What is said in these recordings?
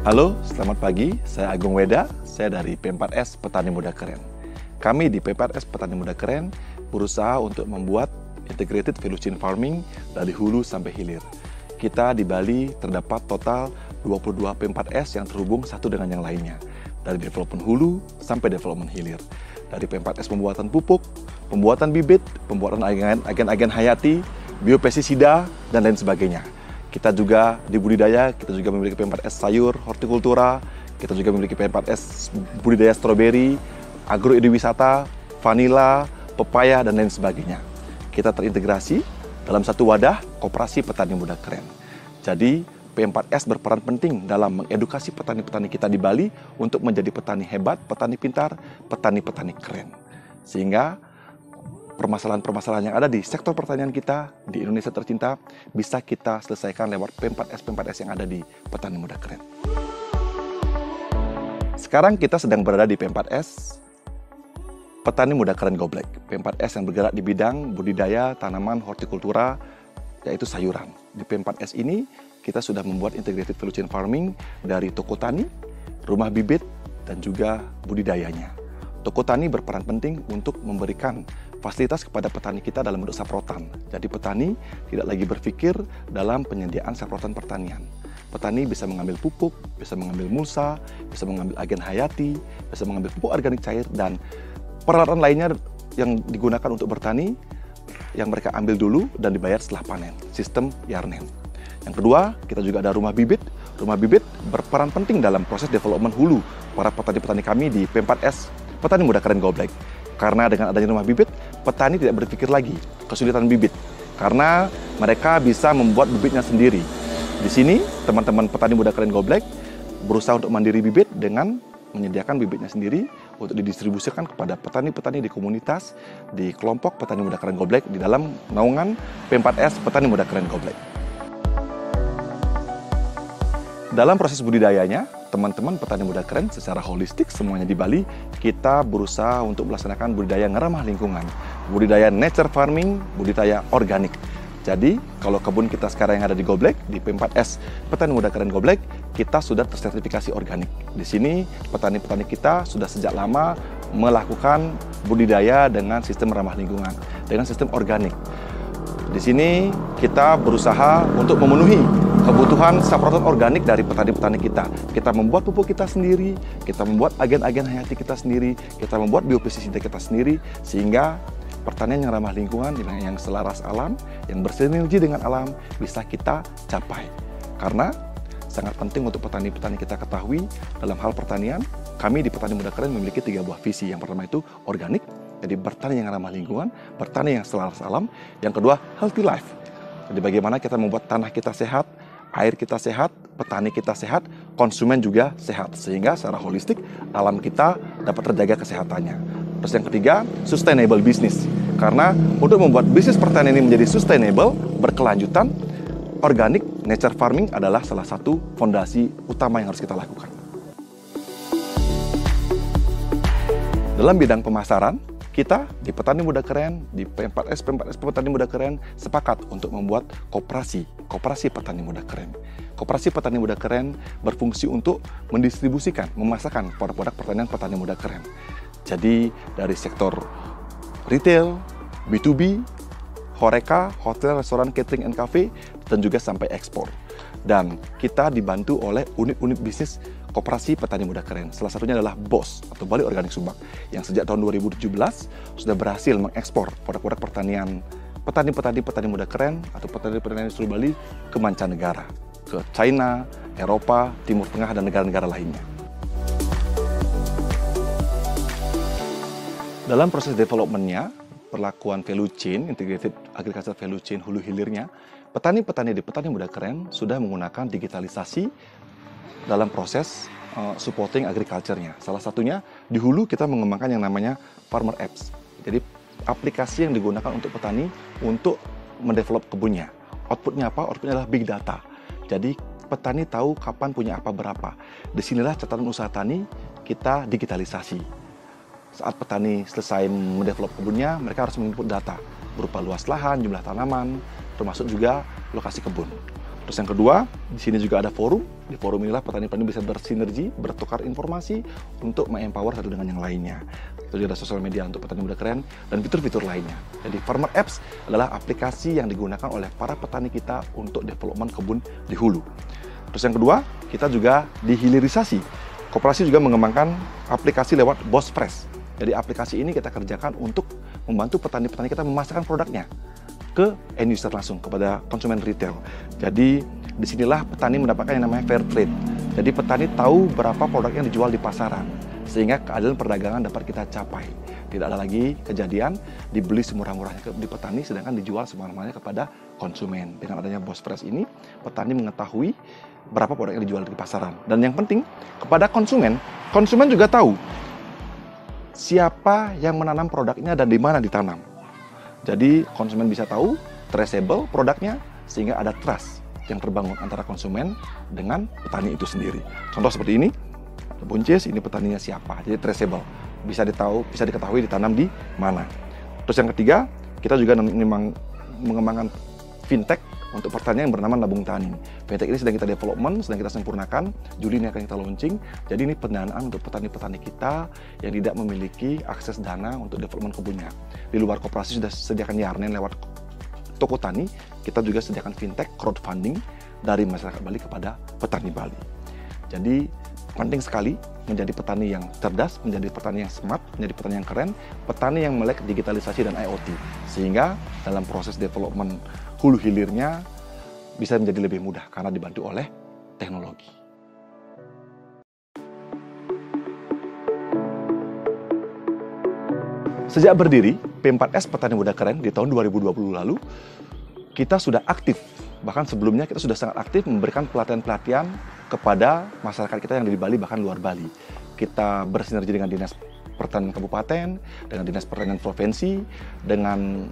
Halo, selamat pagi. Saya Agung Weda. Saya dari P4S Petani Muda Keren. Kami di P4S Petani Muda Keren berusaha untuk membuat integrated value chain farming dari hulu sampai hilir. Kita di Bali terdapat total 22 P4S yang terhubung satu dengan yang lainnya. Dari development hulu sampai development hilir. Dari P4S pembuatan pupuk, pembuatan bibit, pembuatan agen-agen hayati, biopestisida, dan lain sebagainya. Kita juga di budidaya, kita juga memiliki P4S sayur, hortikultura, kita juga memiliki P4S budidaya stroberi, agroekowisata, vanila, pepaya, dan lain sebagainya. Kita terintegrasi dalam satu wadah Koperasi Petani Muda Keren. Jadi, P4S berperan penting dalam mengedukasi petani-petani kita di Bali untuk menjadi petani hebat, petani pintar, petani-petani keren. Sehingga permasalahan-permasalahan yang ada di sektor pertanian kita di Indonesia tercinta bisa kita selesaikan lewat P4S yang ada di Petani Muda Keren. Sekarang kita sedang berada di P4S Petani Muda Keren Goblek. P4S yang bergerak di bidang budidaya tanaman hortikultura, yaitu sayuran. Di P4S ini kita sudah membuat integrated value chain farming dari toko tani, rumah bibit, dan juga budidayanya. Toko tani berperan penting untuk memberikan fasilitas kepada petani kita dalam bentuk saprotan. Jadi petani tidak lagi berpikir dalam penyediaan saprotan pertanian. Petani bisa mengambil pupuk, bisa mengambil mulsa, bisa mengambil agen hayati, bisa mengambil pupuk organik cair, dan peralatan lainnya yang digunakan untuk bertani yang mereka ambil dulu dan dibayar setelah panen. Sistem Yarnen. Yang kedua, kita juga ada rumah bibit. Rumah bibit berperan penting dalam proses development hulu para petani-petani kami di P4S Petani Muda Keren Goblek. Karena dengan adanya rumah bibit, petani tidak berpikir lagi kesulitan bibit. Karena mereka bisa membuat bibitnya sendiri. Di sini, teman-teman Petani Muda Keren Goblek berusaha untuk mandiri bibit dengan menyediakan bibitnya sendiri untuk didistribusikan kepada petani-petani di komunitas, di kelompok Petani Muda Keren Goblek di dalam naungan P4S Petani Muda Keren Goblek. Dalam proses budidayanya, teman-teman Petani Muda Keren secara holistik semuanya di Bali, kita berusaha untuk melaksanakan budidaya yang ramah lingkungan, budidaya nature farming, budidaya organik. Jadi, kalau kebun kita sekarang yang ada di Goblek, di P4S Petani Muda Keren Goblek, kita sudah tersertifikasi organik. Di sini, petani-petani kita sudah sejak lama melakukan budidaya dengan sistem ramah lingkungan, dengan sistem organik. Di sini, kita berusaha untuk memenuhi kebutuhan saprotan organik dari petani-petani kita. Kita membuat pupuk kita sendiri, kita membuat agen-agen hayati kita sendiri, kita membuat biopestisida kita sendiri, sehingga pertanian yang ramah lingkungan, yang selaras alam, yang bersinergi dengan alam, bisa kita capai. Karena sangat penting untuk petani-petani kita ketahui, dalam hal pertanian, kami di Petani Muda Keren memiliki 3 buah visi. Yang pertama itu organik, jadi bertani yang ramah lingkungan, bertani yang selaras alam. Yang kedua, healthy life. Jadi bagaimana kita membuat tanah kita sehat, air kita sehat, petani kita sehat, konsumen juga sehat. Sehingga secara holistik, alam kita dapat terjaga kesehatannya. Terus yang ketiga, sustainable business. Karena untuk membuat bisnis pertanian ini menjadi sustainable, berkelanjutan, organic nature farming adalah salah satu fondasi utama yang harus kita lakukan. Dalam bidang pemasaran, kita di Petani Muda Keren, di P4S Petani Muda Keren sepakat untuk membuat koperasi Petani Muda Keren. Koperasi Petani Muda Keren berfungsi untuk mendistribusikan, memasarkan produk-produk pertanian Petani Muda Keren. Jadi dari sektor retail, B2B, Horeca, hotel, restoran, catering, and cafe, dan juga sampai ekspor. Dan kita dibantu oleh unit-unit bisnis Koperasi Petani Muda Keren. Salah satunya adalah BOS atau Bali Organik Subak yang sejak tahun 2017 sudah berhasil mengekspor produk-produk pertanian petani muda keren atau petani-petani di seluruh Bali ke mancanegara, ke China, Eropa, Timur Tengah, dan negara-negara lainnya. Dalam proses development-nya, perlakuan value chain, integrated agriculture value chain hulu hilirnya, petani-petani di Petani Muda Keren sudah menggunakan digitalisasi dalam proses supporting agriculture-nya. Salah satunya di hulu kita mengembangkan yang namanya Farmer Apps. Jadi aplikasi yang digunakan untuk petani untuk mendevelop kebunnya. Outputnya apa? Outputnya adalah big data. Jadi petani tahu kapan punya apa berapa. Disinilah catatan usaha tani kita digitalisasi. Saat petani selesai mendevelop kebunnya, mereka harus menginput data berupa luas lahan, jumlah tanaman, termasuk juga lokasi kebun. Terus yang kedua, di sini juga ada forum. Di forum inilah petani-petani bisa bersinergi, bertukar informasi untuk empower satu dengan yang lainnya. Itu juga ada sosial media untuk petani muda keren dan fitur-fitur lainnya. Jadi Farmer Apps adalah aplikasi yang digunakan oleh para petani kita untuk development kebun di hulu. Terus yang kedua, kita juga dihilirisasi. Koperasi juga mengembangkan aplikasi lewat Boss Fresh. Jadi aplikasi ini kita kerjakan untuk membantu petani-petani kita memasarkan produknya ke end user langsung, kepada konsumen retail. Jadi disinilah petani mendapatkan yang namanya fair trade. Jadi petani tahu berapa produk yang dijual di pasaran, sehingga keadilan perdagangan dapat kita capai. Tidak ada lagi kejadian dibeli semurah-murahnya di petani, sedangkan dijual semurah-murahnya kepada konsumen. Dengan adanya Boss Fresh ini, petani mengetahui berapa produk yang dijual di pasaran. Dan yang penting, kepada konsumen juga tahu siapa yang menanam produknya dan di mana ditanam. Jadi konsumen bisa tahu, traceable produknya, sehingga ada trust yang terbangun antara konsumen dengan petani itu sendiri. Contoh seperti ini, ada buncis, ini petaninya siapa, jadi traceable. Bisa diketahui ditanam di mana. Terus yang ketiga, kita juga memang mengembangkan fintech untuk pertanian yang bernama Nabung Tani. Fintech ini sedang kita development, sedang kita sempurnakan. Juli ini akan kita launching. Jadi ini pendanaan untuk petani-petani kita yang tidak memiliki akses dana untuk development kebunnya. Di luar koperasi sudah sediakan Yarnen lewat toko tani, kita juga sediakan fintech crowdfunding dari masyarakat Bali kepada petani Bali. Jadi penting sekali menjadi petani yang cerdas, menjadi petani yang smart, menjadi petani yang keren, petani yang melek digitalisasi dan IoT. Sehingga dalam proses development hulu hilirnya bisa menjadi lebih mudah karena dibantu oleh teknologi. Sejak berdiri, P4S Petani Muda Keren di tahun 2020 lalu, kita sudah aktif. Bahkan sebelumnya kita sudah sangat aktif memberikan pelatihan-pelatihan kepada masyarakat kita yang di Bali, bahkan luar Bali. Kita bersinergi dengan Dinas Pertanian Kabupaten, dengan Dinas Pertanian Provinsi, dengan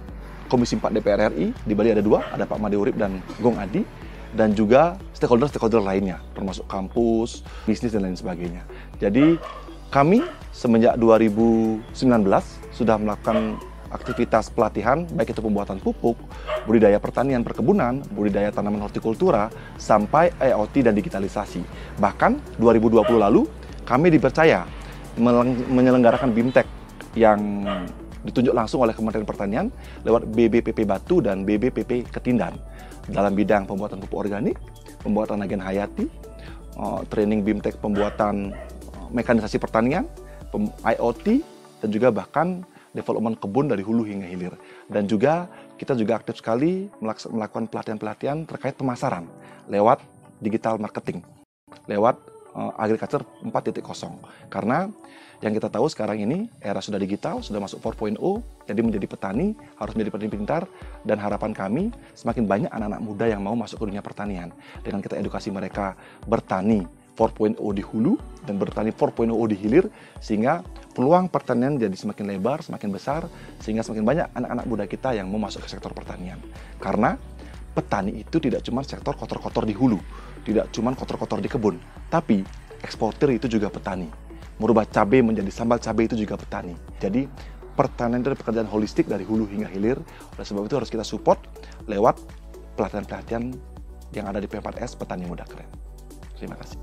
Komisi 4 DPR RI. Di Bali ada dua, ada Pak Made Urip dan Gong Adi, dan juga stakeholder lainnya, termasuk kampus, bisnis, dan lain sebagainya. Jadi kami semenjak 2019 sudah melakukan aktivitas pelatihan, baik itu pembuatan pupuk, budidaya pertanian perkebunan, budidaya tanaman hortikultura, sampai IoT dan digitalisasi. Bahkan 2020 lalu kami dipercaya menyelenggarakan BIMTEK yang ditunjuk langsung oleh Kementerian Pertanian lewat BBPP Batu dan BBPP Ketindan dalam bidang pembuatan pupuk organik, pembuatan agen hayati, training BIMTEK pembuatan mekanisasi pertanian, IoT, dan juga bahkan development kebun dari hulu hingga hilir. Dan juga kita juga aktif sekali melakukan pelatihan-pelatihan terkait pemasaran lewat digital marketing, lewat Agriculture 4.0. Karena yang kita tahu sekarang ini era sudah digital, sudah masuk 4.0, jadi menjadi petani harus menjadi petani pintar, dan harapan kami semakin banyak anak-anak muda yang mau masuk ke dunia pertanian. Dengan kita edukasi mereka bertani 4.0 di hulu dan bertani 4.0 di hilir, sehingga peluang pertanian jadi semakin lebar, semakin besar, sehingga semakin banyak anak-anak muda kita yang mau masuk ke sektor pertanian. Karena petani itu tidak cuma sektor kotor-kotor di hulu, tidak cuma kotor-kotor di kebun, tapi eksportir itu juga petani. Merubah cabai menjadi sambal cabai itu juga petani. Jadi pertanian itu adalah pekerjaan holistik dari hulu hingga hilir. Oleh sebab itu harus kita support lewat pelatihan-pelatihan yang ada di P4S Petani Muda Keren. Terima kasih.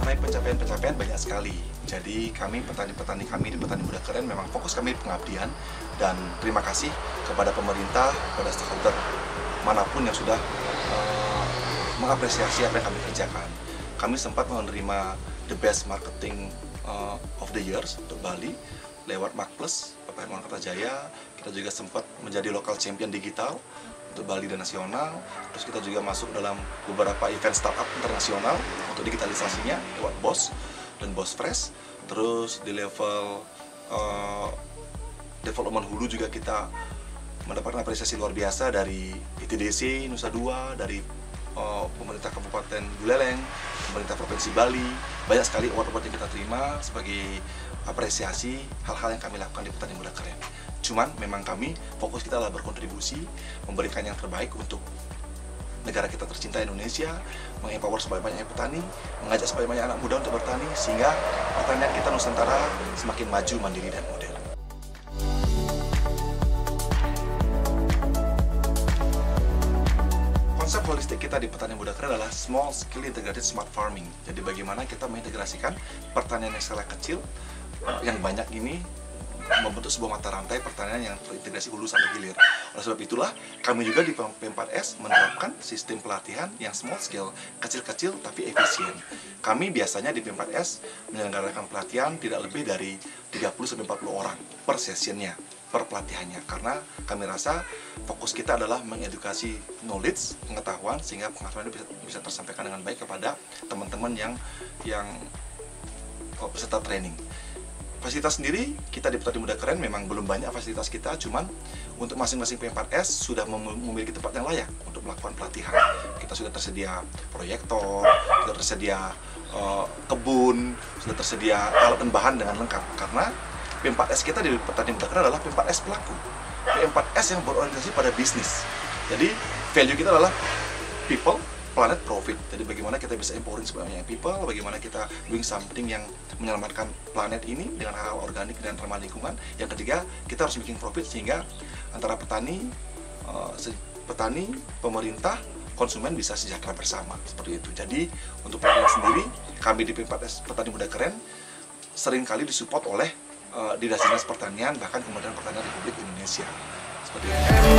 Mengenai pencapaian-pencapaian banyak sekali. Jadi kami, petani-petani kami di Petani Muda Keren, memang fokus kami di pengabdian. Dan terima kasih kepada pemerintah, kepada stakeholder manapun yang sudah mengapresiasi apa yang kami kerjakan. Kami sempat menerima The Best Marketing of the Years untuk Bali lewat Markplus, Bapak Hermawan Kertajaya. Kita juga sempat menjadi local champion digital untuk Bali dan nasional. Terus kita juga masuk dalam beberapa event startup internasional untuk digitalisasinya lewat BOS dan BOS Fresh. Terus di level development hulu juga kita mendapatkan apresiasi luar biasa dari ITDC Nusa Dua, dari pemerintah Kabupaten Buleleng, pemerintah Provinsi Bali. Banyak sekali award-award yang kita terima sebagai apresiasi hal-hal yang kami lakukan di Petani Muda Keren. Cuman memang kami, fokus kita adalah berkontribusi, memberikan yang terbaik untuk negara kita tercinta Indonesia, mengempower sebanyak-banyaknya petani, mengajak sebanyak-banyak anak muda untuk bertani, sehingga pertanian kita Nusantara semakin maju, mandiri, dan modern. holistik kita di Petani Muda Keren adalah Small Scale Integrated Smart Farming. Jadi bagaimana kita mengintegrasikan pertanian yang skala kecil yang banyak ini membentuk sebuah mata rantai pertanian yang terintegrasi hulu sampai hilir. Oleh sebab itulah kami juga di P4S menerapkan sistem pelatihan yang small scale, kecil-kecil tapi efisien. Kami biasanya di P4S menyelenggarakan pelatihan tidak lebih dari 30-40 orang per sessionnya, per pelatihannya, karena kami rasa fokus kita adalah mengedukasi knowledge, pengetahuan, sehingga pengetahuan itu bisa tersampaikan dengan baik kepada teman-teman yang peserta training. Fasilitas sendiri, kita di Petani Muda Keren memang belum banyak fasilitas kita, cuman untuk masing-masing P4S sudah memiliki tempat yang layak untuk melakukan pelatihan. Kita sudah tersedia proyektor, sudah tersedia kebun, sudah tersedia alat dan bahan dengan lengkap. Karena P4S kita di Petani Muda Keren adalah P4S pelaku, P4S yang berorientasi pada bisnis. Jadi value kita adalah people, planet, profit. Jadi bagaimana kita bisa empowering sebanyak people, bagaimana kita doing something yang menyelamatkan planet ini dengan hal organik dan ramah lingkungan. Yang ketiga, kita harus bikin profit sehingga antara petani, pemerintah, konsumen bisa sejahtera bersama, seperti itu. Jadi untuk pelatihan sendiri, kami di P4S Petani Muda Keren seringkali disupport oleh Dinas-Dinas Pertanian, bahkan Kementerian Pertanian Republik Indonesia. Seperti itu.